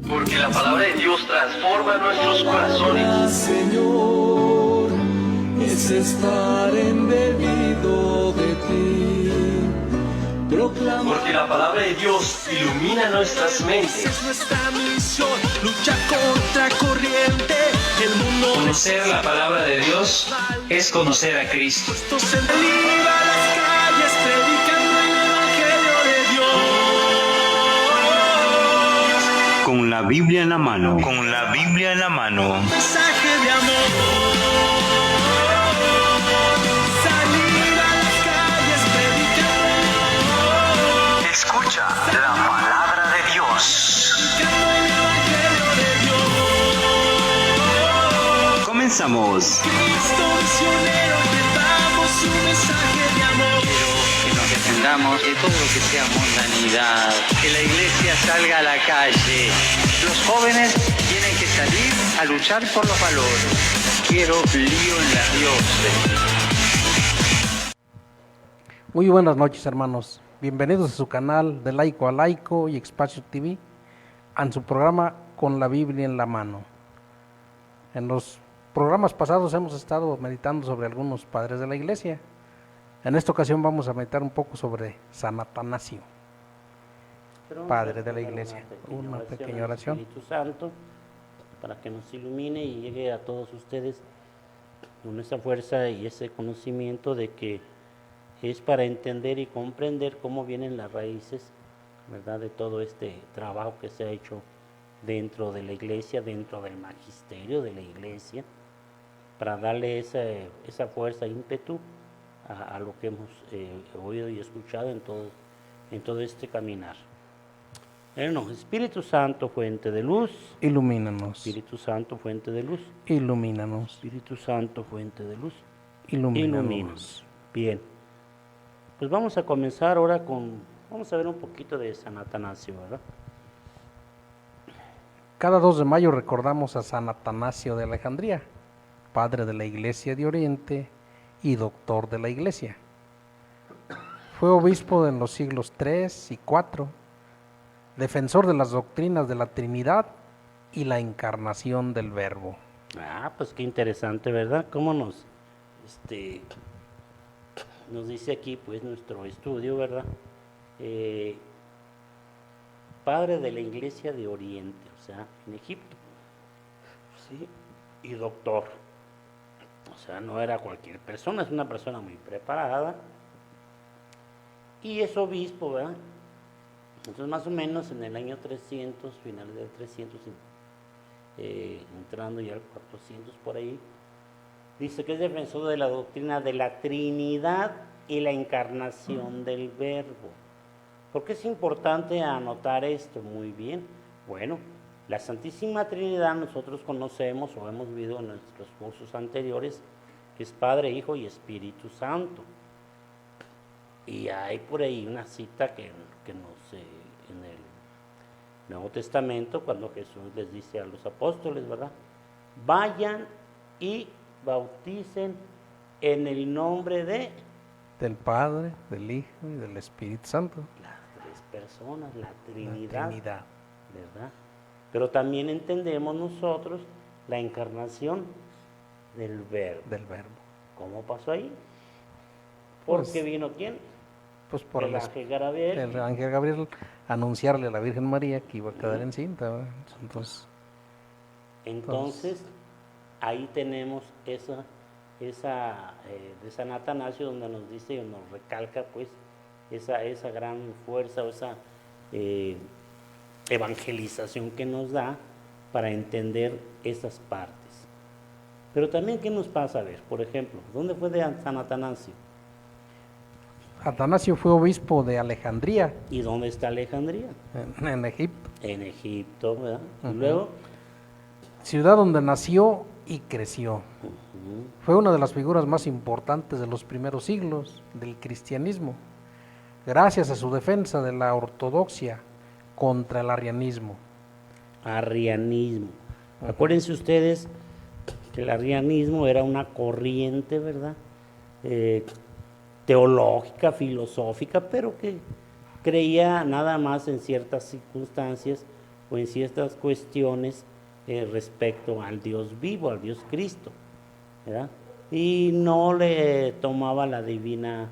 Porque la palabra de Dios transforma nuestros corazones. Señor, es estar embebido de ti. Porque la palabra de Dios ilumina nuestras mentes. Es nuestra misión, lucha contra corriente. El mundo Conocer la palabra de Dios es conocer a Cristo. puestos en peligro a las calles, predicando el evangelio de Dios. Con la Biblia en la mano. Con la Biblia en la mano. Mensaje de amor. Salir a las calles, predicando Escucha la palabra de Dios. el evangelio de Dios. Comenzamos. Cristo misionero, te damos un mensaje de amor. Que nos defendamos de todo lo que sea mundanidad, que la iglesia salga a la calle. Los jóvenes tienen que salir a luchar por los valores. Quiero lío en la diócesis. Muy buenas noches, hermanos. Bienvenidos a su canal de Laico a Laico y Espacio TV, en su programa Con la Biblia en la mano. En los programas pasados hemos estado meditando sobre algunos padres de la iglesia. En esta ocasión vamos a meditar un poco sobre San Atanasio, padre de la iglesia. Una pequeña oración. Espíritu Santo, para que nos ilumine y llegue a todos ustedes con esa fuerza y ese conocimiento de que es para entender y comprender cómo vienen las raíces, ¿verdad?, de todo este trabajo que se ha hecho dentro de la iglesia, dentro del magisterio de la iglesia, para darle esa fuerza, ímpetu a lo que hemos oído y escuchado en todo este caminar. Bueno, Espíritu Santo, fuente de luz. Ilumínanos, Espíritu Santo, fuente de luz. ilumínanos, Espíritu Santo, fuente de luz. ilumínanos. Ilumínanos. Bien. Pues vamos a comenzar ahora vamos a ver un poquito de San Atanasio, ¿verdad? Cada 2 de mayo recordamos a San Atanasio de Alejandría, padre de la Iglesia de Oriente y doctor de la Iglesia. Fue obispo en los siglos III y IV, defensor de las doctrinas de la Trinidad y la encarnación del Verbo. Ah, pues qué interesante, ¿verdad? Cómo nos dice aquí, pues, nuestro estudio, ¿verdad? Padre de la Iglesia de Oriente, o sea, en Egipto, ¿sí? Y doctor, o sea, no era cualquier persona, es una persona muy preparada, y es obispo, ¿verdad? Entonces, más o menos en el año 300, final del 300, entrando ya al 400 por ahí, dice que es defensor de la doctrina de la Trinidad y la encarnación del Verbo. ¿Por qué es importante anotar esto? Muy bien. Bueno, la Santísima Trinidad nosotros conocemos o hemos visto en nuestros cursos anteriores que es Padre, Hijo y Espíritu Santo. Y hay por ahí una cita que nos en el Nuevo Testamento, cuando Jesús les dice a los apóstoles, ¿verdad? Vayan y bauticen en el nombre Del Padre, del Hijo y del Espíritu Santo. las tres personas, la La Trinidad, Trinidad. ¿verdad? Pero también entendemos nosotros la encarnación del Verbo. Del Verbo. ¿Cómo pasó ahí? ¿Por Pues, qué vino quién? Pues por El ángel Gabriel. el ángel Gabriel anunciarle a la Virgen María que iba a quedar encinta, ¿verdad? Entonces, ahí tenemos esa de San Atanasio, donde nos dice y nos recalca, pues, esa gran fuerza o esa evangelización que nos da para entender esas partes. Pero también, ¿qué nos pasa? A ver, por ejemplo, ¿dónde fue de San Atanasio? Atanasio fue obispo de Alejandría, ¿Y dónde está Alejandría? en Egipto, En Egipto, ¿verdad? Y Ujú. luego, ciudad donde nació y creció. ujú, Fue una de las figuras más importantes de los primeros siglos del cristianismo, gracias a su defensa de la ortodoxia contra el arrianismo. arrianismo. Acuérdense ustedes que el arrianismo era una corriente, ¿verdad? Teológica, filosófica, pero que creía nada más en ciertas circunstancias o en ciertas cuestiones respecto al Dios vivo, al Dios Cristo, ¿verdad? Y no le tomaba la divina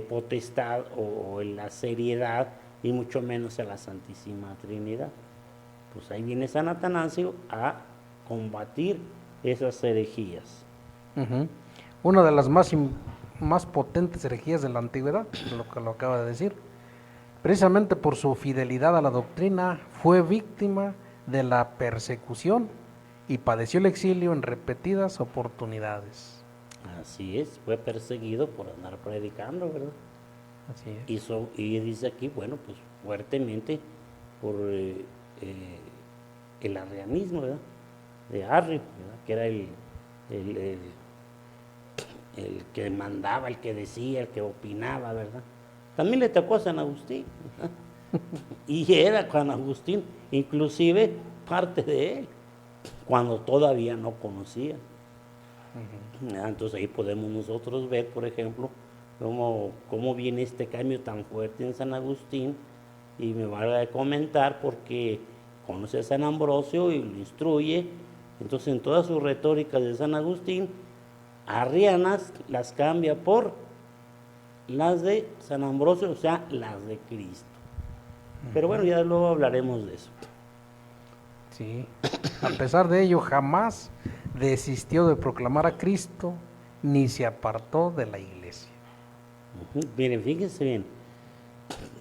potestad o la seriedad, y mucho menos a la Santísima Trinidad. Pues ahí viene San Atanasio a combatir esas herejías. Ujú. Una de las más potentes herejías de la antigüedad, lo que lo acaba de decir, precisamente por su fidelidad a la doctrina, fue víctima de la persecución y padeció el exilio en repetidas oportunidades. Así es, fue perseguido por andar predicando, ¿verdad? Así es. Y dice aquí, bueno, pues fuertemente por el arrianismo, ¿verdad? De Arrio, ¿verdad? Que era el que mandaba, el que decía, el que opinaba, ¿verdad? También le tocó a San Agustín, ¿verdad? Y era San Agustín, inclusive parte de él, cuando todavía no conocía. Entonces ahí podemos nosotros ver, por ejemplo, cómo viene este cambio tan fuerte en San Agustín, y me vale a comentar porque conoce a San Ambrosio y lo instruye. Entonces en todas sus retóricas de San Agustín, arrianas las cambia por las de San Ambrosio, o sea, las de Cristo. Pero bueno, ya luego hablaremos de eso. Sí. A pesar de ello, jamás desistió de proclamar a Cristo ni se apartó de la iglesia. Miren, fíjense bien,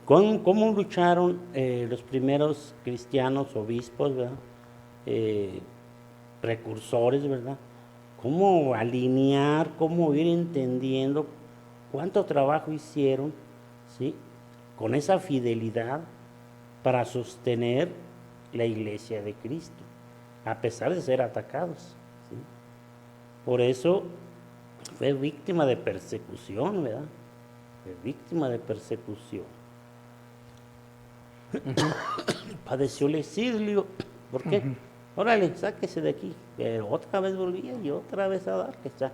cómo lucharon los primeros cristianos, obispos, ¿verdad? Precursores, ¿verdad? Cómo alinear, cómo ir entendiendo cuánto trabajo hicieron, ¿sí? Con esa fidelidad para sostener la iglesia de Cristo, a pesar de ser atacados, ¿sí? Por eso fue víctima de persecución, ¿verdad? Fue víctima de persecución. Padeció el exilio. ¿Por qué? Órale, sáquese de aquí. Pero otra vez volvía y otra vez a dar, que está,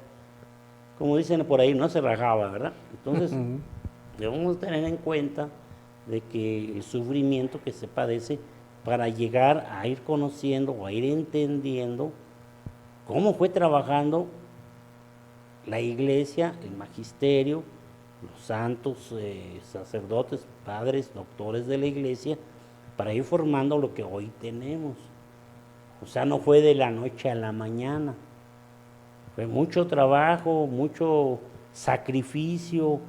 como dicen por ahí, no se rajaba, ¿verdad? Entonces, debemos tener en cuenta de que el sufrimiento que se padece para llegar a ir conociendo o a ir entendiendo cómo fue trabajando la iglesia, el magisterio, los santos sacerdotes, padres, doctores de la iglesia, para ir formando lo que hoy tenemos. O sea, no fue de la noche a la mañana, fue mucho trabajo, mucho sacrificio,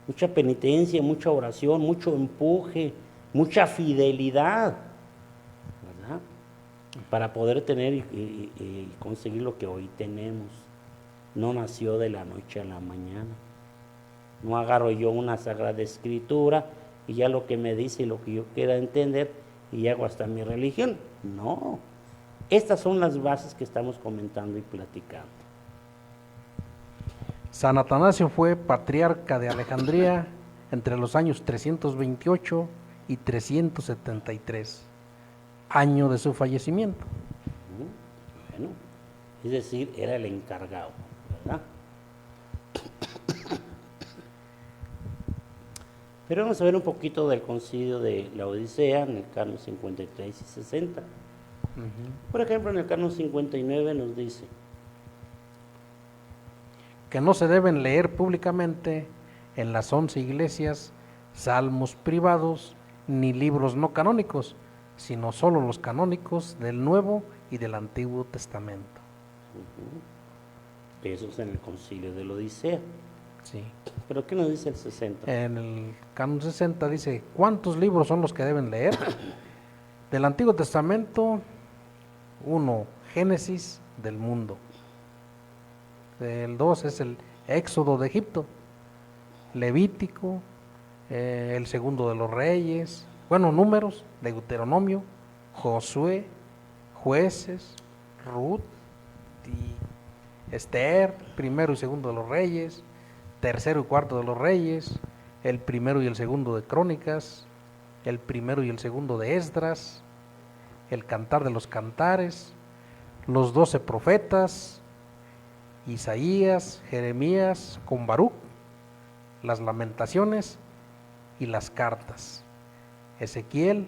mucha penitencia, mucha oración, mucho empuje, mucha fidelidad, ¿verdad? Para poder tener y conseguir lo que hoy tenemos. No nació de la noche a la mañana. No agarro yo una sagrada escritura y ya lo que me dice y lo que yo quiera entender y hago hasta mi religión. No. Estas son las bases que estamos comentando y platicando. San Atanasio fue patriarca de Alejandría entre los años 328 y 373, año de su fallecimiento. Bueno, es decir, era el encargado, ¿verdad? Pero vamos a ver un poquito del concilio de la Odisea en el canon 53 y 60. Por ejemplo, en el canon 59 nos dice que no se deben leer públicamente en las 11 iglesias salmos privados ni libros no canónicos, sino solo los canónicos del Nuevo y del Antiguo Testamento. Eso es en el concilio de la Odisea. Sí. ¿Pero qué nos dice el 60? En el canon 60 dice, ¿cuántos libros son los que deben leer? Del Antiguo Testamento, 1, Génesis del mundo. El 2 es el Éxodo de Egipto, Levítico, el segundo de los Reyes, bueno, Números, Deuteronomio, Josué, Jueces, Ruth y Esther, primero y segundo de los Reyes, tercero y cuarto de los Reyes, el primero y el segundo de Crónicas, el primero y el segundo de Esdras, el Cantar de los Cantares, los 12 profetas, Isaías, Jeremías con Baruch, las Lamentaciones y las cartas, Ezequiel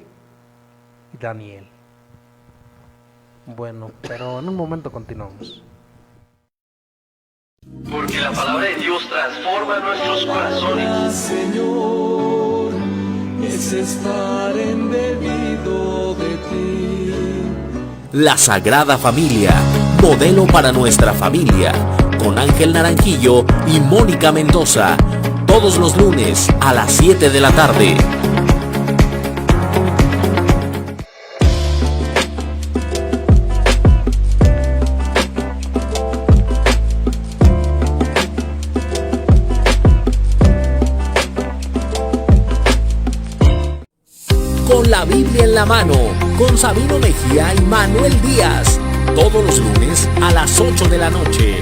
y Daniel. Bueno, pero en un momento continuamos. Porque la palabra de Dios transforma nuestros corazones. Señor, es estar embebido de ti. La Sagrada Familia, modelo para nuestra familia, con Ángel Naranjillo y Mónica Mendoza, todos los lunes a las 7 de la tarde. Con la Biblia en la mano, con Sabino Mejía y Manuel Díaz, todos los lunes a las 8 de la noche.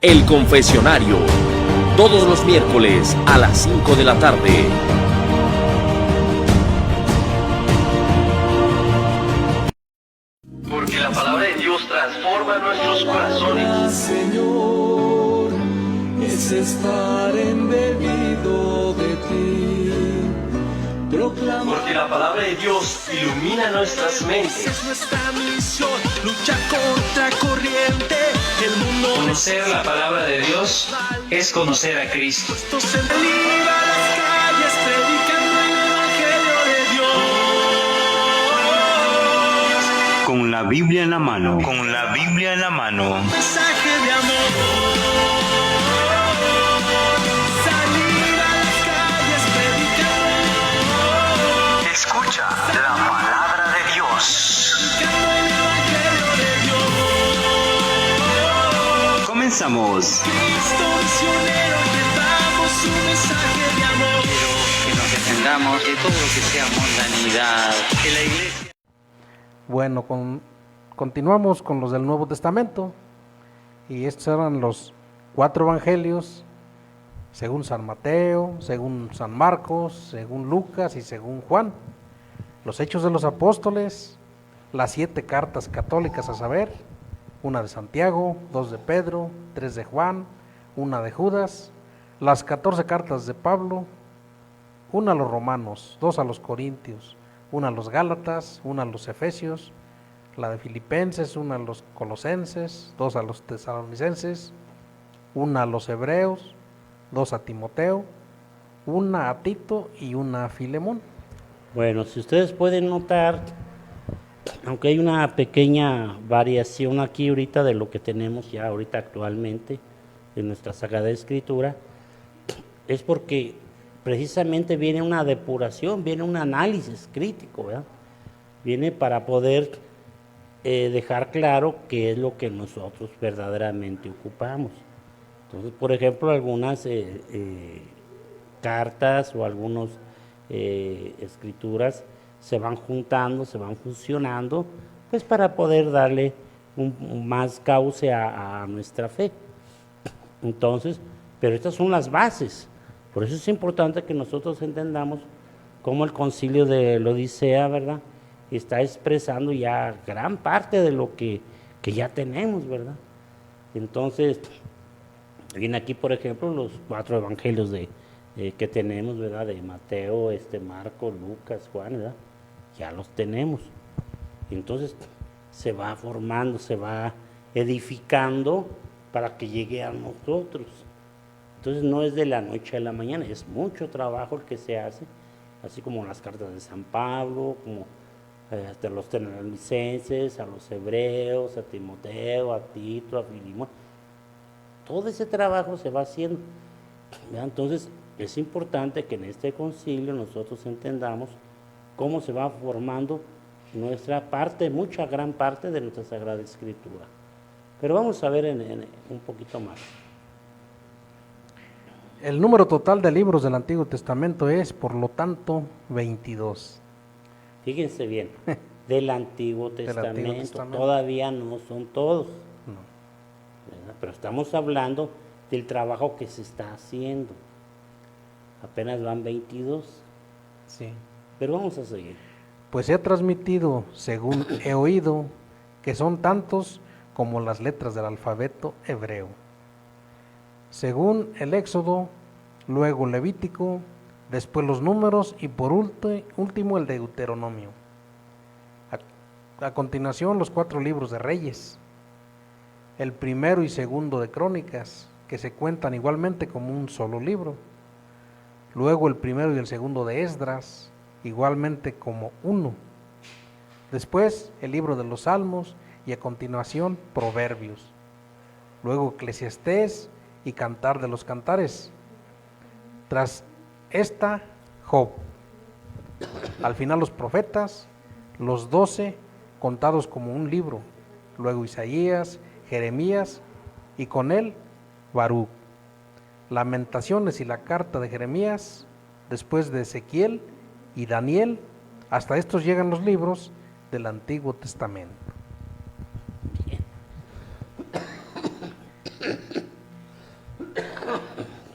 El Confesionario, todos los miércoles a las 5 de la tarde. Porque la palabra de Dios transforma nuestros corazones. Señor, es estar embebido de ti. Proclama. Porque la palabra de Dios ilumina nuestras mentes. Es nuestra misión, lucha contra corriente. El mundo Conocer la palabra de Dios es conocer a Cristo. nos se libra a las calles predicando el evangelio de Dios. Con la Biblia en la mano. Con la Biblia en la mano. Mensaje de amor. Salir a las calles predicando. Escucha la palabra de Dios. Predicando el evangelio de Dios. Comenzamos. Cristo misionero, llevamos un mensaje de amor. Que nos defendamos de todo lo que sea mundanidad. Que la iglesia... Bueno, continuamos con los del Nuevo Testamento. Y estos eran los 4 evangelios, según San Mateo, según San Marcos, según Lucas y según Juan. Los Hechos de los Apóstoles, las 7 cartas católicas, a saber, una de Santiago, 2 de Pedro, 3 de Juan, una de Judas, las 14 cartas de Pablo, una a los romanos, 2 a los corintios, una a los gálatas, una a los efesios, la de Filipenses, una a los colosenses, 2 a los tesalonicenses, una a los hebreos, 2 a Timoteo, una a Tito y una a Filemón. Bueno, si ustedes pueden notar, aunque hay una pequeña variación aquí ahorita de lo que tenemos ya ahorita actualmente en nuestra Sagrada Escritura, es porque precisamente viene una depuración, viene un análisis crítico, ¿verdad? Viene para poder dejar claro qué es lo que nosotros verdaderamente ocupamos. Entonces, por ejemplo, algunas cartas o algunas escrituras se van juntando, se van fusionando, pues para poder darle un más cauce a nuestra fe. Entonces, pero estas son las bases. Por eso es importante que nosotros entendamos cómo el Concilio de la Odisea, ¿verdad?, está expresando ya gran parte de lo que ya tenemos, ¿verdad? Entonces, viene aquí, por ejemplo, los 4 evangelios que tenemos, ¿verdad?, de Mateo, Marcos, Lucas, Juan, ¿verdad? Ya los tenemos. Entonces, se va formando, se va edificando para que llegue a nosotros. Entonces, no es de la noche a la mañana, es mucho trabajo el que se hace, así como las cartas de San Pablo, como a los tesalonicenses, a los hebreos, a Timoteo, a Tito, a Filemón. Todo ese trabajo se va haciendo, ¿verdad? Entonces, es importante que en este concilio nosotros entendamos cómo se va formando nuestra parte, mucha gran parte de nuestra Sagrada Escritura. Pero vamos a ver un poquito más. El número total de libros del Antiguo Testamento es, por lo tanto, 22. Fíjense bien, del Antiguo Testamento, Testamento. todavía no son todos, No. ¿verdad? Pero estamos hablando del trabajo que se está haciendo. Apenas van 22, Sí. pero vamos a seguir. Pues he transmitido, según he oído, que son tantos como las letras del alfabeto hebreo. Según el Éxodo, luego Levítico, después los Números y por último el Deuteronomio. A continuación, los 4 libros de Reyes, el primero y segundo de Crónicas, que se cuentan igualmente como un solo libro. Luego el primero y el segundo de Esdras, igualmente como uno. Después el libro de los Salmos y a continuación Proverbios. Luego Eclesiastés y Cantar de los Cantares. Tras esta, Job. Al final los profetas, los 12 contados como un libro. Luego Isaías, Jeremías y con él Baruch. Lamentaciones y la carta de Jeremías, después de Ezequiel y Daniel. Hasta estos llegan los libros del Antiguo Testamento.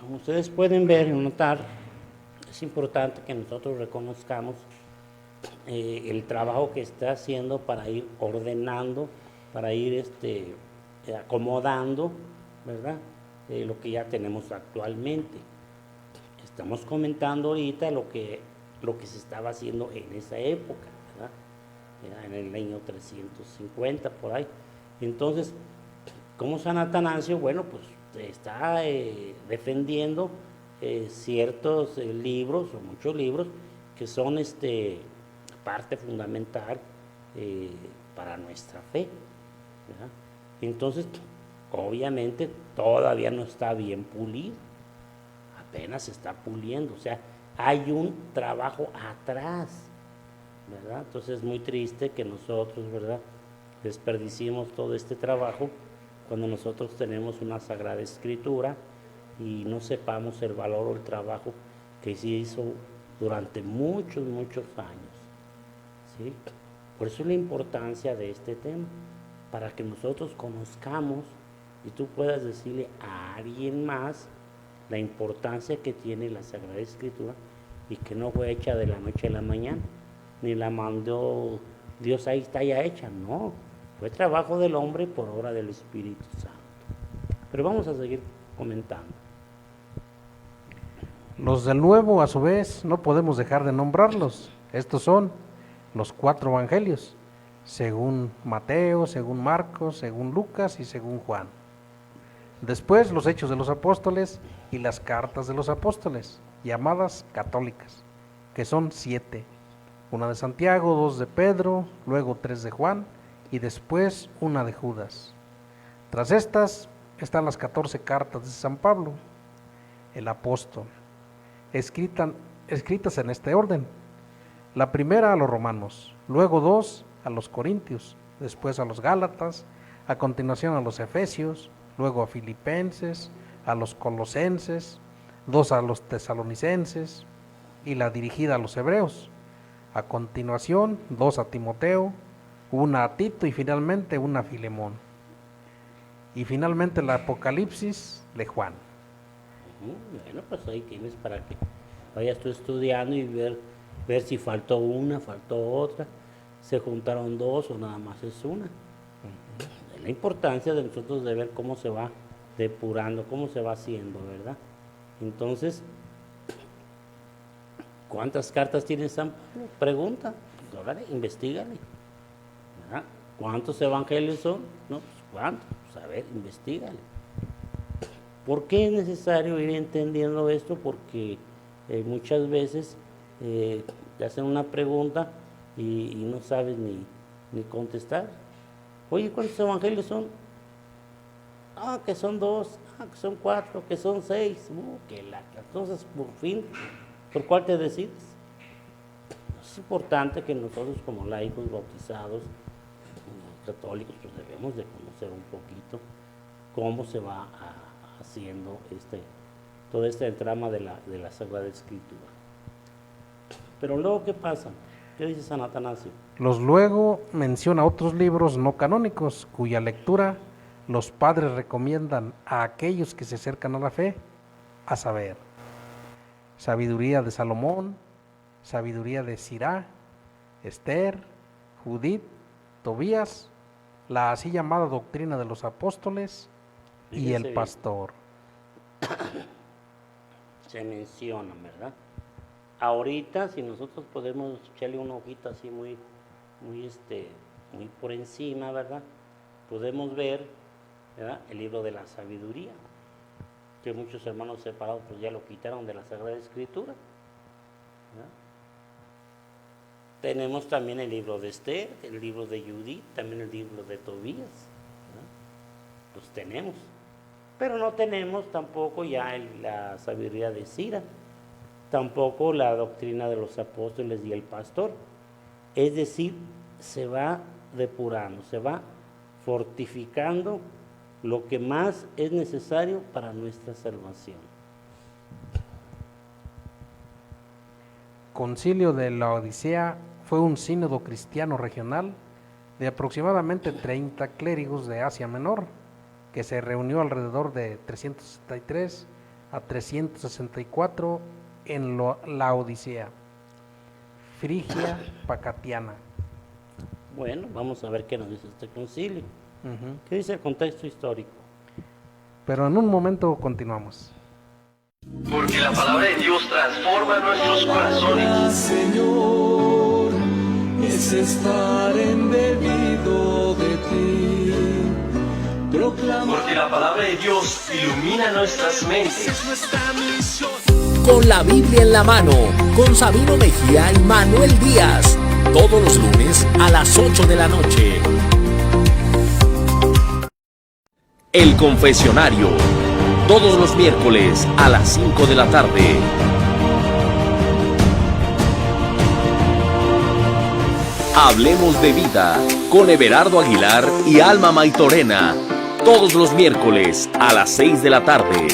Como ustedes pueden ver y notar, es importante que nosotros reconozcamos el trabajo que está haciendo para ir ordenando, para ir acomodando, ¿verdad? Lo que ya tenemos actualmente. Estamos comentando ahorita lo que se estaba haciendo en esa época, ¿verdad? En el año 350 por ahí. Entonces, como San Atanasio, bueno, pues está defendiendo ciertos libros o muchos libros que son parte fundamental para nuestra fe, ¿verdad? Entonces, obviamente todavía no está bien pulido, apenas se está puliendo, o sea, hay un trabajo atrás, ¿verdad? Entonces es muy triste que nosotros, ¿verdad?, desperdiciemos todo este trabajo cuando nosotros tenemos una Sagrada Escritura y no sepamos el valor o el trabajo que se hizo durante muchos años, ¿sí? Por eso es la importancia de este tema, para que nosotros conozcamos y tú puedas decirle a alguien más la importancia que tiene la Sagrada Escritura y que no fue hecha de la noche a la mañana, ni la mandó Dios ahí está ya hecha, no, fue trabajo del hombre por obra del Espíritu Santo. Pero vamos a seguir comentando. Los del Nuevo, a su vez, no podemos dejar de nombrarlos. Estos son los 4 evangelios, según Mateo, según Marcos, según Lucas y según Juan. Después los Hechos de los Apóstoles y las cartas de los apóstoles, llamadas católicas, que son 7. Una de Santiago, 2 de Pedro, luego 3 de Juan y después una de Judas. Tras estas están las 14 cartas de San Pablo, el apóstol, escritas en este orden. La primera a los romanos, luego 2 a los corintios, después a los gálatas, a continuación a los efesios, luego a filipenses, a los colosenses, 2 a los tesalonicenses y la dirigida a los hebreos. A continuación 2 a Timoteo, una a Tito y finalmente una a Filemón. Y finalmente el Apocalipsis de Juan. Bueno, pues ahí tienes para que vayas tú estudiando y ver si faltó una, faltó otra, se juntaron 2 o nada más es una. Es la importancia de nosotros de ver cómo se va depurando, cómo se va haciendo, ¿verdad? Entonces, ¿cuántas cartas tiene San Pablo? Pregunta, pues, órale, investígale, ¿verdad? ¿Cuántos evangelios son? No, pues ¿cuántos? Pues a ver, investígale. ¿Por qué es necesario ir entendiendo esto? Porque muchas veces te hacen una pregunta y no sabes ni contestar. Oye, ¿cuántos evangelios son? Ah, que son 2, que son 4, que son 6. Entonces, por fin, ¿por cuál te decides? Es importante que nosotros como laicos bautizados, católicos, pues debemos de conocer un poquito cómo se va haciendo todo este trama de la Sagrada Escritura. Pero luego, ¿qué pasa? ¿Qué dice San Atanasio? Los luego menciona otros libros no canónicos, cuya lectura los padres recomiendan a aquellos que se acercan a la fe, a saber, Sabiduría de Salomón, Sabiduría de Sirá, Esther, Judith, Tobías, la así llamada Doctrina de los Apóstoles y el Pastor. Se mencionan, ¿verdad? Ahorita, si nosotros podemos echarle una hojita así muy muy por encima, ¿verdad? Podemos ver, ¿verdad?, el libro de la sabiduría, que muchos hermanos separados pues ya lo quitaron de la Sagrada Escritura, ¿verdad? Tenemos también el libro de Esther, el libro de Judith, también el libro de Tobías, ¿verdad? Los tenemos, pero no tenemos tampoco ya la sabiduría de Sira, tampoco la doctrina de los apóstoles y el pastor. Es decir, se va depurando, se va fortificando lo que más es necesario para nuestra salvación. Concilio de la Odisea fue un sínodo cristiano regional de aproximadamente 30 clérigos de Asia Menor, que se reunió alrededor de 363 a 364 en la Odisea, Frigia Pacatiana. Bueno, vamos a ver qué nos dice este concilio. ¿Qué dice el contexto histórico? Pero en un momento continuamos. Porque la palabra de Dios transforma nuestros corazones. Señor, es estar embebido de ti. Proclama Porque la palabra de Dios ilumina nuestras mentes. nuestra misión. Con la Biblia en la mano, con Sabino Mejía y Manuel Díaz, todos los lunes a las 8 de la noche. El Confesionario, todos los miércoles a las 5 de la tarde. Hablemos de vida con Everardo Aguilar y Alma Maitorena, todos los miércoles a las 6 de la tarde.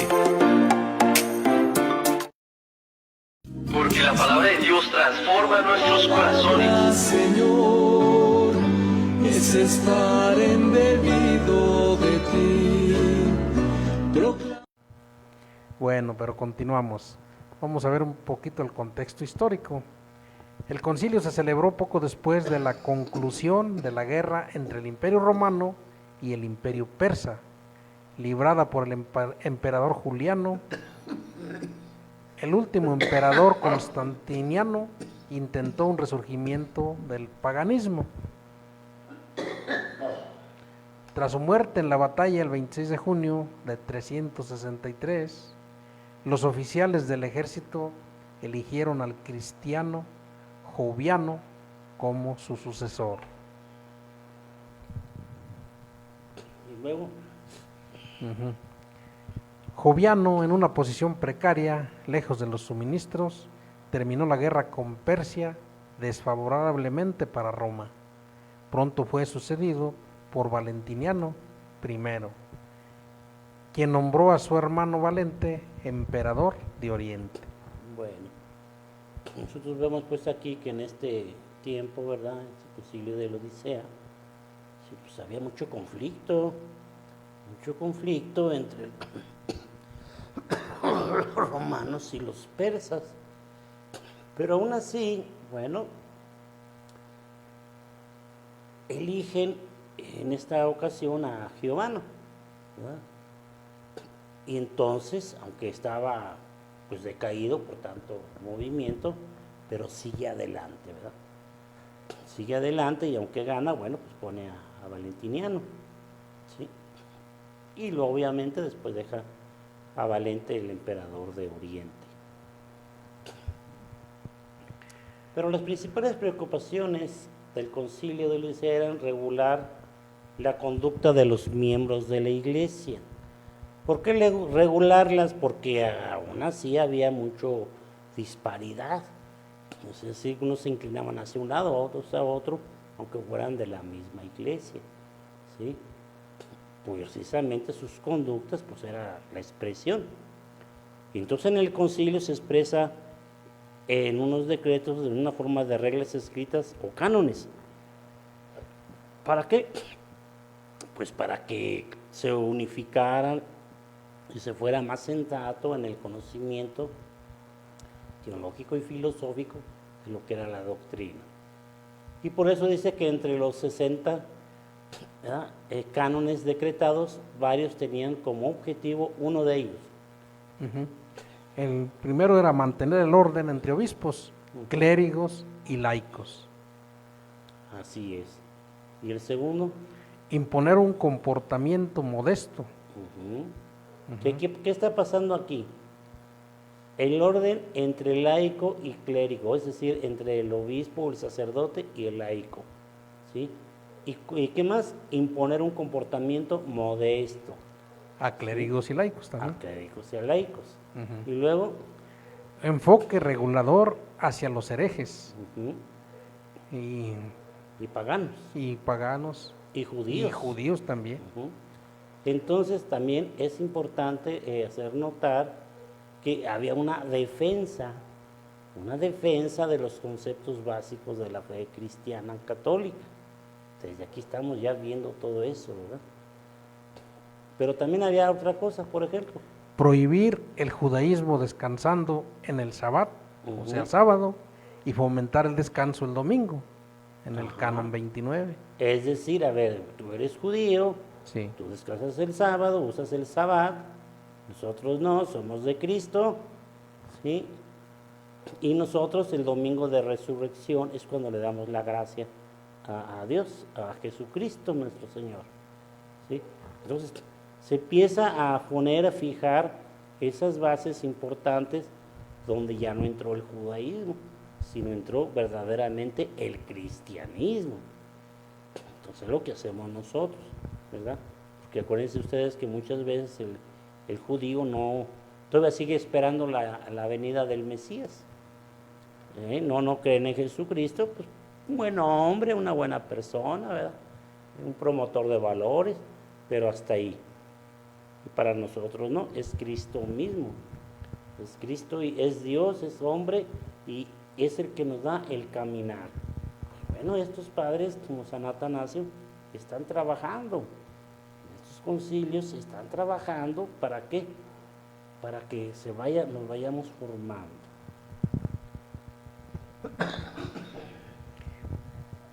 Porque la palabra de Dios transforma nuestros corazones. Señor, es estar embebido de ti. Proclama Bueno, pero continuamos. Vamos a ver un poquito el contexto histórico. El concilio se celebró poco después de la conclusión de la guerra entre el Imperio Romano y el Imperio Persa, librada por el emperador Juliano. El último emperador Constantiniano intentó un resurgimiento del paganismo. Tras su muerte en la batalla el 26 de junio de 363, los oficiales del ejército eligieron al cristiano Joviano como su sucesor. Y luego, Joviano, en una posición precaria, lejos de los suministros, terminó la guerra con Persia desfavorablemente para Roma. Pronto fue sucedido por Valentiniano I, quien nombró a su hermano Valente emperador de Oriente. bueno, nosotros vemos pues aquí que en este tiempo, ¿verdad?, en este concilio de la Odisea, sí, pues había mucho conflicto entre los romanos y los persas, pero aún así, bueno, eligen en esta ocasión a Giovanni, ¿verdad? Y entonces, aunque estaba pues decaído por tanto movimiento, pero sigue adelante, ¿verdad? Sigue adelante y aunque gana, bueno, pues pone a Valentiniano, ¿sí? Y luego obviamente después deja a Valente, el emperador de Oriente. Pero las principales preocupaciones del concilio de Odisea eran regular la conducta de los miembros de la iglesia. ¿Por qué regularlas? Porque aún así había mucho disparidad. Entonces, sí, unos se inclinaban hacia un lado, otros a otro, aunque fueran de la misma iglesia, ¿sí? Precisamente sus conductas, pues era la expresión. Y entonces en el concilio se expresa en unos decretos, en una forma de reglas escritas o cánones. ¿Para qué? Pues para que se unificaran y se fuera más sensato en el conocimiento teológico y filosófico de lo que era la doctrina. Y por eso dice que entre los 60 cánones decretados, varios tenían como objetivo uno de ellos. El primero era mantener el orden entre obispos, clérigos y laicos. Así es. ¿Y el segundo? Imponer un comportamiento modesto. ¿Qué está pasando aquí? El orden entre laico y clérigo, es decir, entre el obispo, el sacerdote y el laico, ¿sí? ¿Y qué más? Imponer un comportamiento modesto. A clérigos y laicos también. A clérigos y a laicos. Y luego, enfoque regulador hacia los herejes y paganos. y paganos Y judíos. y judíos también. Entonces también es importante hacer notar que había una defensa de los conceptos básicos de la fe cristiana católica. Desde aquí estamos ya viendo todo eso, ¿verdad? Pero también había otra cosa, por ejemplo. Prohibir el judaísmo descansando en el Sabbat, o sea, sábado, y fomentar el descanso el domingo, en el Canon 29. Es decir, a ver, tú eres judío, Sí. tú descansas el sábado, usas el Sabbat, nosotros no, somos de Cristo, ¿sí? Y nosotros el domingo de resurrección es cuando le damos la gracia a Dios, a Jesucristo nuestro Señor, ¿sí? Entonces se empieza a poner, a fijar esas bases importantes donde ya no entró el judaísmo, sino entró verdaderamente el cristianismo. Entonces lo que hacemos nosotros, ¿verdad? Porque acuérdense ustedes que muchas veces el judío todavía sigue esperando la venida del Mesías. No creen en Jesucristo, pues un buen hombre, una buena persona, ¿verdad? Un promotor de valores, pero hasta ahí. Y para nosotros no, es Cristo mismo. Es Cristo y es Dios, es hombre y es el que nos da el caminar. Bueno, estos padres como San Atanasio están trabajando. Estos concilios están trabajando, ¿para qué? Para que nos vayamos formando.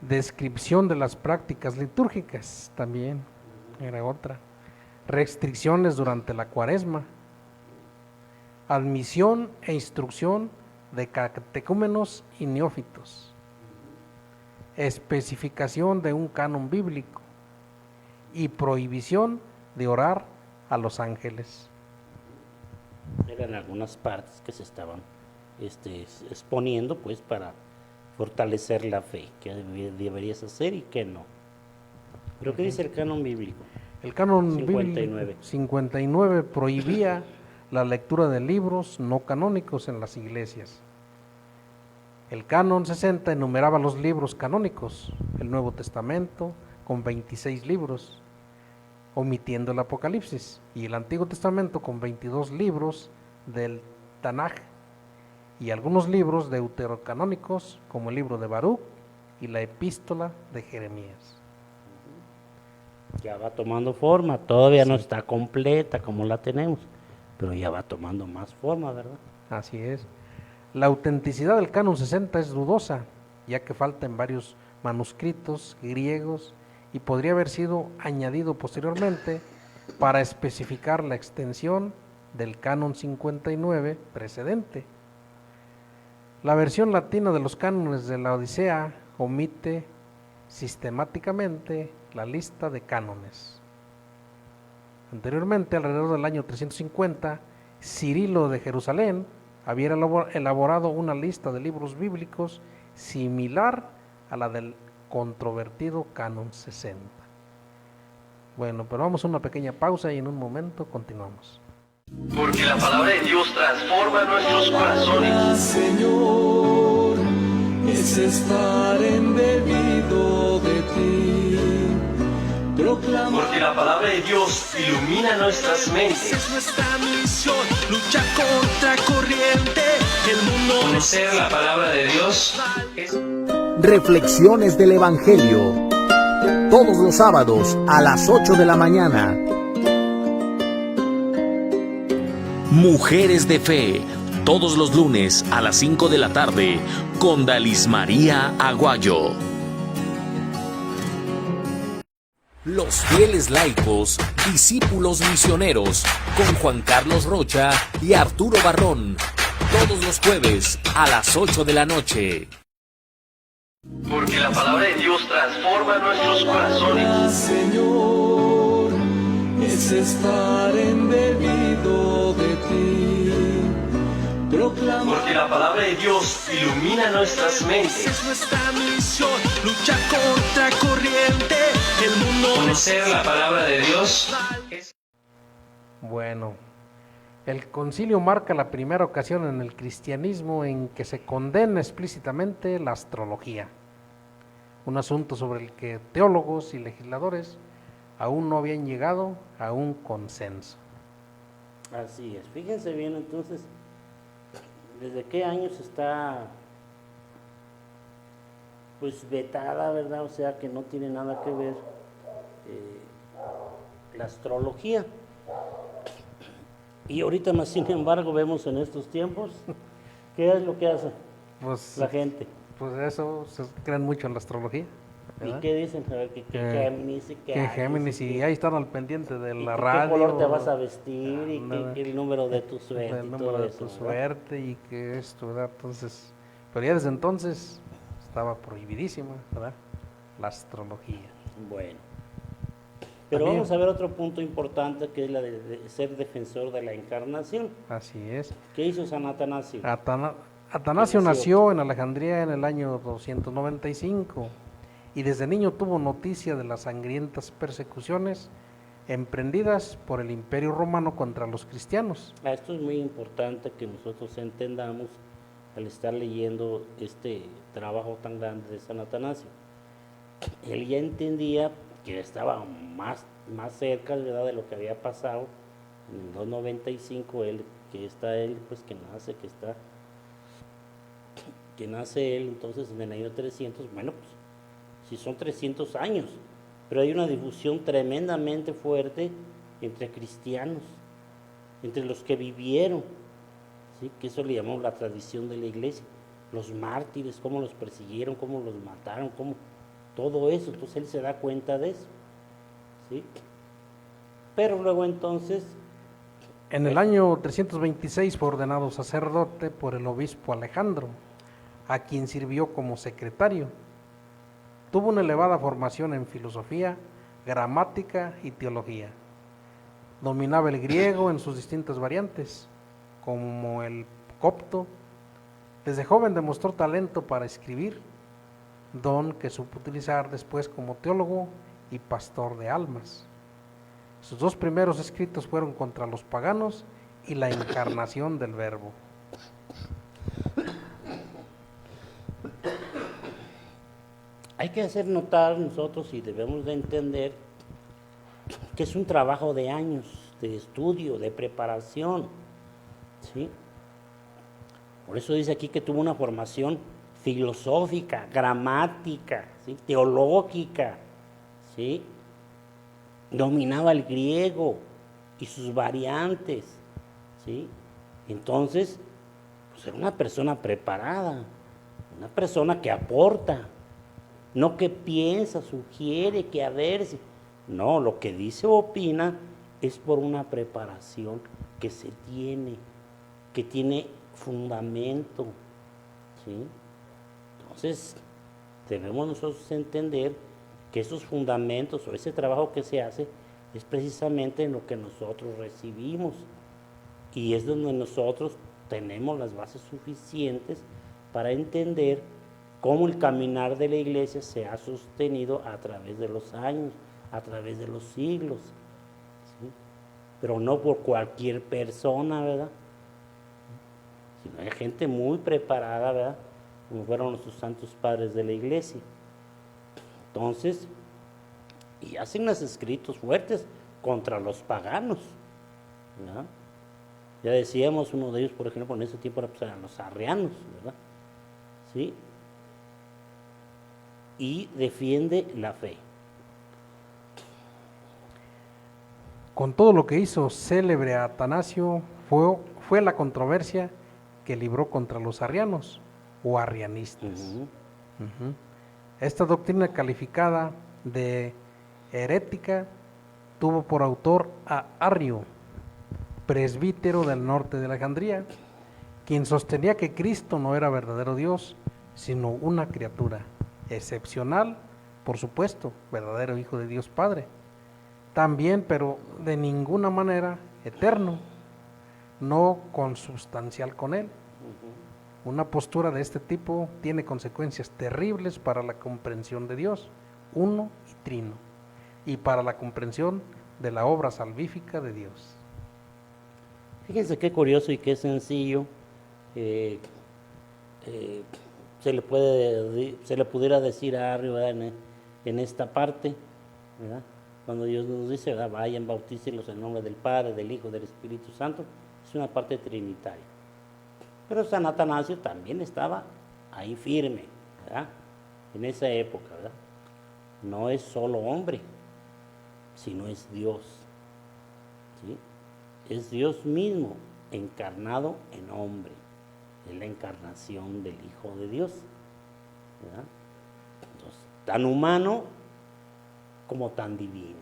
Descripción de las prácticas litúrgicas también era otra. Restricciones durante la Cuaresma. Admisión e instrucción de catecúmenos y neófitos. Especificación de un canon bíblico y prohibición de orar a los ángeles. Eran algunas partes que se estaban exponiendo pues para fortalecer la fe, que deberías hacer y que no. ¿Pero qué dice el canon bíblico? El canon 59. bíblico 59 prohibía la lectura de libros no canónicos en las iglesias. El canon 60 enumeraba los libros canónicos, el Nuevo Testamento con 26 libros, omitiendo el Apocalipsis, y el Antiguo Testamento con 22 libros del Tanaj, y algunos libros deuterocanónicos como el libro de Baruch y la epístola de Jeremías. Ya va tomando forma, todavía no está completa como la tenemos, pero ya va tomando más forma, ¿verdad? Así es. La autenticidad del canon 60 es dudosa, ya que faltan varios manuscritos griegos y podría haber sido añadido posteriormente para especificar la extensión del canon 59 precedente. La versión latina de los cánones de la Odisea omite sistemáticamente la lista de cánones. Anteriormente, alrededor del año 350, Cirilo de Jerusalén había elaborado una lista de libros bíblicos similar a la del controvertido canon 60. Bueno, pero vamos a una pequeña pausa y en un momento continuamos. Porque la palabra de Dios transforma nuestros corazones. Señor, es estar embebido de ti. Proclama. Porque la palabra de Dios ilumina nuestras mentes. Es nuestra misión, lucha contra corriente. El mundo Conocer la palabra de Dios es... Reflexiones del Evangelio. Todos los sábados a las 8 de la mañana. Mujeres de Fe. Todos los lunes a las 5 de la tarde con Dalis María Aguayo. Los fieles laicos, discípulos misioneros, con Juan Carlos Rocha y Arturo Barrón. Todos los jueves a las 8 de la noche. Porque la palabra de Dios transforma nuestros corazones. Señor, es estar embebido de ti. Proclama. Porque la palabra de Dios ilumina nuestras mentes. Es nuestra misión, luchar contra corriente. El mundo Conocer la palabra de Dios es Bueno, el concilio marca la primera ocasión en el cristianismo en que se condena explícitamente la astrología, un asunto sobre el que teólogos y legisladores aún no habían llegado a un consenso. Así es. Fíjense bien entonces, ¿desde qué años está pues vetada, verdad? O sea que no tiene nada que ver la astrología. Y ahorita más sin embargo vemos en estos tiempos, ¿qué es lo que hace Pues, la gente? pues eso, se creen mucho en la astrología, ¿Y ¿verdad? qué dicen? A ver, que Géminis y Que Aries, Géminis, y ahí están al pendiente de y la qué radio. color te vas a vestir y nada. el número de tu suerte El y número todo de eso, tu ¿verdad? suerte y que esto, ¿verdad? Entonces, pero ya desde entonces estaba prohibidísima, ¿verdad? La astrología. Bueno. Pero También. vamos a ver otro punto importante, que es la de ser defensor de la encarnación. Así es. ¿Qué hizo San Atanasio? Atanasio nació en Alejandría en el año 295 y desde niño tuvo noticia de las sangrientas persecuciones emprendidas por el Imperio Romano contra los cristianos. Esto es muy importante que nosotros entendamos al estar leyendo este trabajo tan grande de San Atanasio. Él ya entendía que estaba más cerca, ¿verdad?, de lo que había pasado en el 295, pues que nace él entonces en el año 300, bueno, pues si son 300 años, pero hay una difusión tremendamente fuerte entre cristianos, entre los que vivieron, ¿sí? Que eso le llamamos la tradición de la iglesia, los mártires, cómo los persiguieron, cómo los mataron, cómo todo eso. Entonces él se da cuenta de eso, ¿sí? Pero luego entonces, En el año 326 fue ordenado sacerdote por el obispo Alejandro, a quien sirvió como secretario. Tuvo una elevada formación en filosofía, gramática y teología. Dominaba el griego en sus distintas variantes, como el copto. Desde joven demostró talento para escribir, don que supo utilizar después como teólogo y pastor de almas. Sus dos primeros escritos fueron contra los paganos y la encarnación del Verbo. hay que hacer notar nosotros, y debemos de entender, que es un trabajo de años, de estudio, de preparación, ¿sí? Por eso dice aquí que tuvo una formación filosófica, gramática, ¿sí?, teológica, ¿sí? Dominaba el griego y sus variantes, ¿sí? Entonces, pues era una persona preparada, una persona que aporta, no que piensa, sugiere, que a ver si... No, lo que dice o opina es por una preparación que se tiene, que tiene fundamento, ¿sí? Entonces, debemos nosotros entender que esos fundamentos o ese trabajo que se hace es precisamente en lo que nosotros recibimos, y es donde nosotros tenemos las bases suficientes para entender cómo el caminar de la iglesia se ha sostenido a través de los años, a través de los siglos, ¿sí? Pero no por cualquier persona, ¿verdad? Sino hay gente muy preparada, ¿verdad?, como fueron nuestros santos padres de la iglesia. Entonces, y hacen los escritos fuertes contra los paganos, ¿verdad? Ya decíamos, uno de ellos, por ejemplo, en ese tiempo eran los arrianos, ¿verdad? ¿Sí? Y defiende la fe. Con todo lo que hizo célebre a Atanasio fue la controversia que libró contra los arrianos o arrianistas. Ujú. Esta doctrina calificada de herética tuvo por autor a Arrio, presbítero del norte de Alejandría, quien sostenía que Cristo no era verdadero Dios, sino una criatura. excepcional, por supuesto, verdadero Hijo de Dios Padre. También, pero de ninguna manera eterno, no consubstancial con Él. Una postura de este tipo tiene consecuencias terribles para la comprensión de Dios, uno y trino, y para la comprensión de la obra salvífica de Dios. Fíjense qué curioso y qué sencillo se le pudiera decir a Arrio, ¿verdad? En esta parte, ¿verdad? Cuando Dios nos dice, ¿verdad? Vayan, bautícenlos en nombre del Padre, del Hijo, del Espíritu Santo, es una parte trinitaria. Pero San Atanasio también estaba ahí firme, ¿verdad? En esa época, ¿verdad? No es solo hombre, sino es Dios, ¿sí? Es Dios mismo encarnado en hombre, es la encarnación del Hijo de Dios, ¿verdad? Entonces, tan humano como tan divino.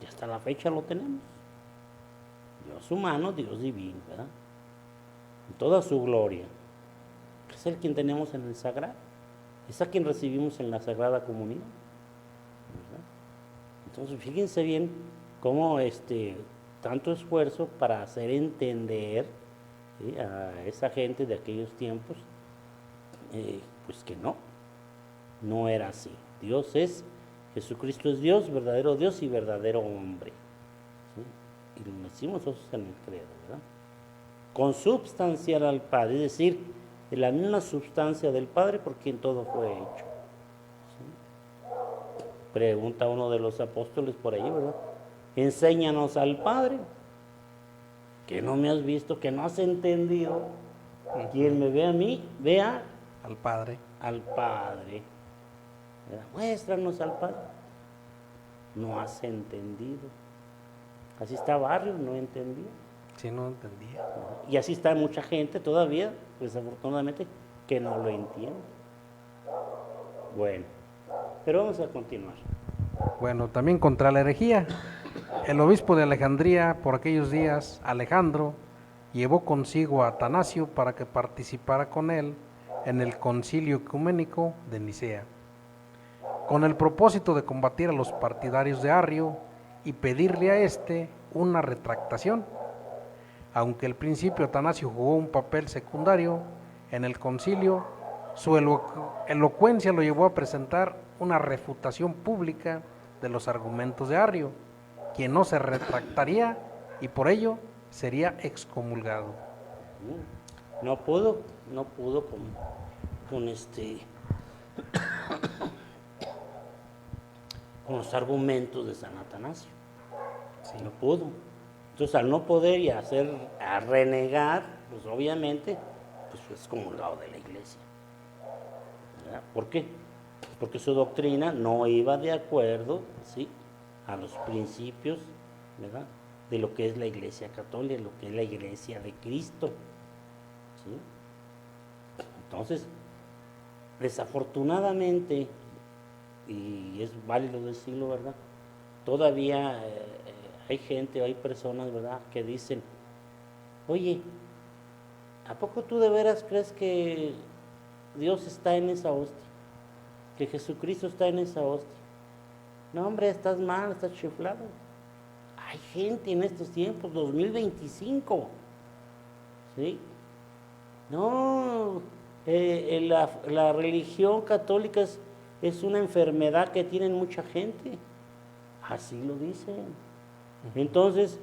Y hasta la fecha lo tenemos. Dios humano, Dios divino, ¿verdad? En toda su gloria. Es el quien tenemos en el sagrado. Es a quien recibimos en la Sagrada Comunión, ¿verdad? Entonces, fíjense bien cómo tanto esfuerzo para hacer entender, ¿sí?, a esa gente de aquellos tiempos, pues que no era así. Jesucristo es Dios, verdadero Dios y verdadero hombre, ¿sí? Y lo decimos nosotros en el credo, ¿verdad? Consubstancial al Padre, es decir, de la misma substancia del Padre por quien todo fue hecho, ¿sí? Pregunta uno de los apóstoles por ahí, ¿verdad? Enséñanos al Padre, que no me has visto, que no has entendido. Quien me ve a mí, vea Al Padre. al Padre. ¿Verdad? Muéstranos al Padre. No has entendido. Así está Barrios, no entendía. Sí, no entendía. Y así está mucha gente todavía, desafortunadamente, que no lo entiende. Bueno, pero vamos a continuar. Bueno, también contra la herejía. El obispo de Alejandría, por aquellos días, Alejandro, llevó consigo a Atanasio para que participara con él en el concilio ecuménico de Nicea, con el propósito de combatir a los partidarios de Arrio y pedirle a éste una retractación. Aunque al principio Atanasio jugó un papel secundario en el concilio, su elocuencia lo llevó a presentar una refutación pública de los argumentos de Arrio, quien no se retractaría y por ello sería excomulgado. No pudo con los argumentos de San Atanasio. Sí. No pudo. Entonces, al no poder y a renegar, pues obviamente, pues fue excomulgado de la iglesia. ¿Verdad? ¿Por qué? Porque su doctrina no iba de acuerdo, ¿sí?, a los principios, ¿verdad?, de lo que es la Iglesia Católica, lo que es la Iglesia de Cristo, ¿sí? Entonces, desafortunadamente, y es válido decirlo, ¿verdad?, todavía hay gente, hay personas, ¿verdad?, que dicen, oye, ¿a poco tú de veras crees que Dios está en esa hostia? Que Jesucristo está en esa hostia. No, hombre, estás mal, estás chiflado. Hay gente en estos tiempos, 2025, ¿sí? No, la religión católica es una enfermedad que tienen mucha gente. Así lo dicen. Entonces,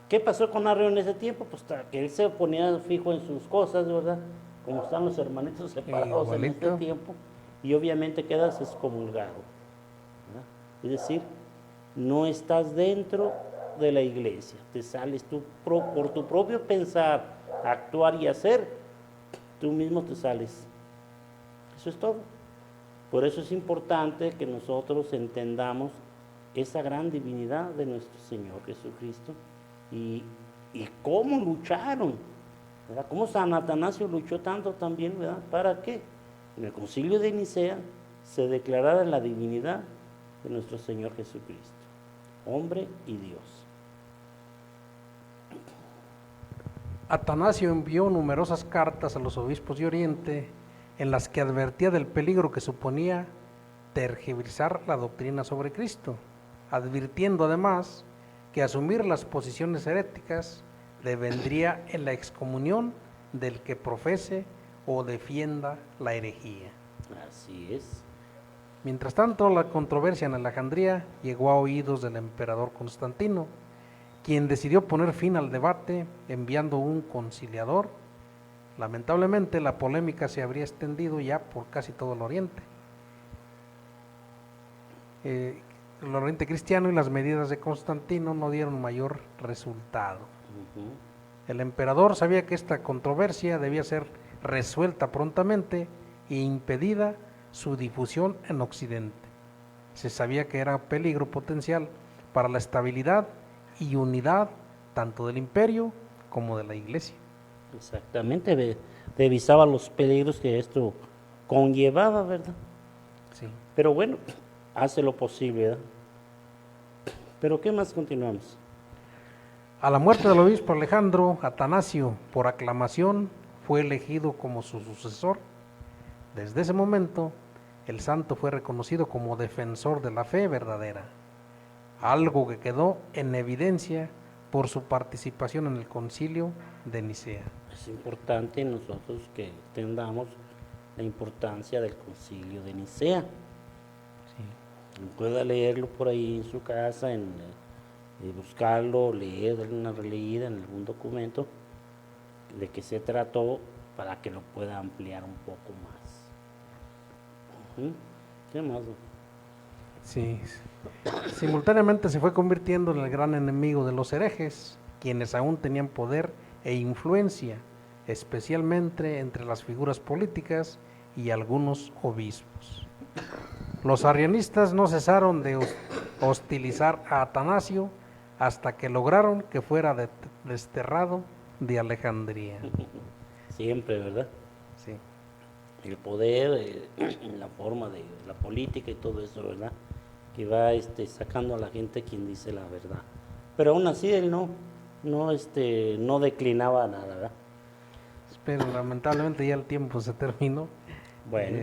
¿qué pasó con Arrio en ese tiempo? Pues que él se ponía fijo en sus cosas, ¿verdad? Como están los hermanitos separados en este tiempo. Y obviamente quedas excomulgado, ¿verdad? Es decir, no estás dentro de la iglesia, te sales tú por tu propio pensar, actuar y hacer, tú mismo te sales. Eso es todo. Por eso es importante que nosotros entendamos esa gran divinidad de nuestro Señor Jesucristo y cómo lucharon, ¿verdad? Cómo San Atanasio luchó tanto también, ¿verdad? ¿Para qué? En el concilio de Nicea se declarara la divinidad de nuestro Señor Jesucristo, hombre y Dios. Atanasio envió numerosas cartas a los obispos de Oriente en las que advertía del peligro que suponía tergiversar la doctrina sobre Cristo, advirtiendo además que asumir las posiciones heréticas le vendría en la excomunión del que profese o defienda la herejía. Así es. Mientras tanto, la controversia en Alejandría llegó a oídos del emperador Constantino, quien decidió poner fin al debate enviando un conciliador. Lamentablemente, la polémica se habría extendido ya por casi todo el Oriente. El Oriente cristiano y las medidas de Constantino no dieron mayor resultado. El emperador sabía que esta controversia debía ser resuelta prontamente e impedida su difusión en Occidente. Se sabía que era peligro potencial para la estabilidad y unidad tanto del imperio como de la iglesia. Exactamente, revisaba los peligros que esto conllevaba, ¿verdad? Sí. Pero bueno, hace lo posible, ¿verdad? Pero ¿qué más continuamos? A la muerte del obispo Alejandro, Atanasio, por aclamación, fue elegido como su sucesor. Desde ese momento, el santo fue reconocido como defensor de la fe verdadera, algo que quedó en evidencia por su participación en el concilio de Nicea. Es importante nosotros que entendamos la importancia del concilio de Nicea. Sí. Pueda leerlo por ahí en su casa, buscarlo, leer, darle una releída en algún documento de qué se trató para que lo pueda ampliar un poco más. ¿Qué más? Sí. Simultáneamente se fue convirtiendo en el gran enemigo de los herejes, quienes aún tenían poder e influencia, especialmente entre las figuras políticas y algunos obispos. Los arrianistas no cesaron de hostilizar a Atanasio hasta que lograron que fuera desterrado de Alejandría. Siempre, ¿verdad? Sí. El poder, la forma de la política y todo eso, ¿verdad? Que va sacando a la gente quien dice la verdad. Pero aún así él no declinaba nada, ¿verdad? Pero lamentablemente ya el tiempo se terminó. Bueno,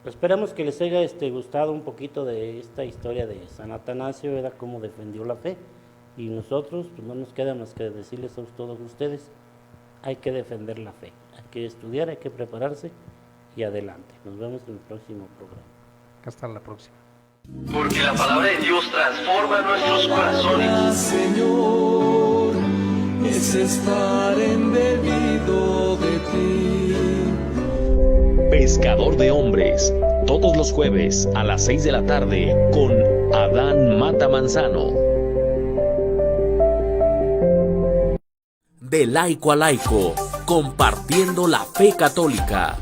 esperamos que les haya gustado un poquito de esta historia de San Atanasio, ¿verdad? Cómo defendió la fe. Y nosotros, pues no nos queda más que decirles a todos ustedes, hay que defender la fe, hay que estudiar, hay que prepararse y adelante. Nos vemos en el próximo programa. Hasta la próxima. Porque la palabra de Dios transforma nuestros corazones. Señor, es estar embebido de ti. Pescador de hombres, todos los jueves a las 6 de la tarde con Adán Mata Manzano. De laico a laico, compartiendo la fe católica.